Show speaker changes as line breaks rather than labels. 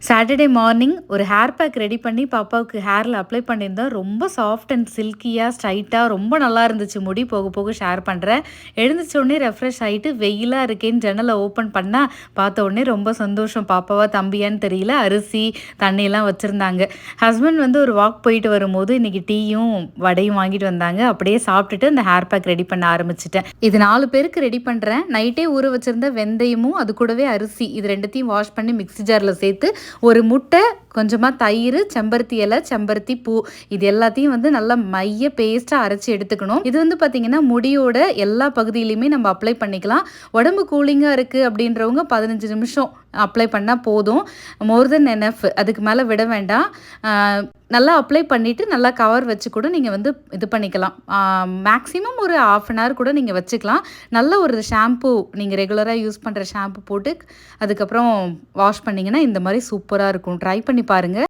Saturday morning ஒரு hair bag ready பண்ணி பாப்பாவுக்கு ஹேரில் அப்ளை பண்ணியிருந்தோம். ரொம்ப சாஃப்ட் அண்ட் சில்கியாக ஸ்ட்ரைட்டாக ரொம்ப நல்லா இருந்துச்சு. முடி போக போக ஷேர் பண்ணுறேன். எழுந்திரிச்சோடனே ரெஃப்ரெஷ் ஆகிட்டு வெயிலாக இருக்கேன்னு ஜன்னலை ஓப்பன் பண்ணால் பார்த்த உடனே ரொம்ப சந்தோஷம். பாப்பாவா தம்பியான்னு தெரியல. அரிசி தண்ணியெல்லாம் வச்சுருந்தாங்க. ஹஸ்பண்ட் வந்து ஒரு வாக் போயிட்டு வரும்போது இன்றைக்கி டீயும் வடையும் வாங்கிட்டு வந்தாங்க. அப்படியே சாப்பிட்டுட்டு அந்த ஹேர் பேக் ரெடி பண்ண ஆரம்பிச்சிட்டேன். இது 4 பேருக்கு ரெடி பண்ணுறேன். நைட்டே ஊற வச்சுருந்த வெந்தயமும் அது கூடவே அரிசி இது ரெண்டுத்தையும் வாஷ் பண்ணி மிக்ஸி ஜாரில் சேர்த்து ஒரு முட்டை, கொஞ்சமாக தயிர், செம்பருத்தி இலை, செம்பருத்தி பூ இது எல்லாத்தையும் வந்து நல்லா மைய பேஸ்ட்டாக அரைச்சி எடுத்துக்கணும். இது வந்து பார்த்திங்கன்னா முடியோட எல்லா பகுதியிலையுமே நம்ம அப்ளை பண்ணிக்கலாம். உடம்பு கூலிங்காக இருக்குது அப்படின்றவங்க 15 நிமிஷம் அப்ளை பண்ணால் போதும். மோர் தென் எனஃப். அதுக்கு மேலே விட வேண்டாம். நல்லா அப்ளை பண்ணிவிட்டு நல்லா கவர் வச்சு கூட நீங்கள் வந்து இது பண்ணிக்கலாம். மேக்ஸிமம் ஒரு 1/2 அன் ஹவர் கூட நீங்கள் வச்சுக்கலாம். நல்ல ஒரு ஷாம்பு நீங்கள் ரெகுலராக யூஸ் பண்ணுற ஷாம்பு போட்டு அதுக்கப்புறம் வாஷ் பண்ணிங்கன்னா இந்த மாதிரி சூப்பராக இருக்கும். ட்ரை பண்ணி பாருங்கள்.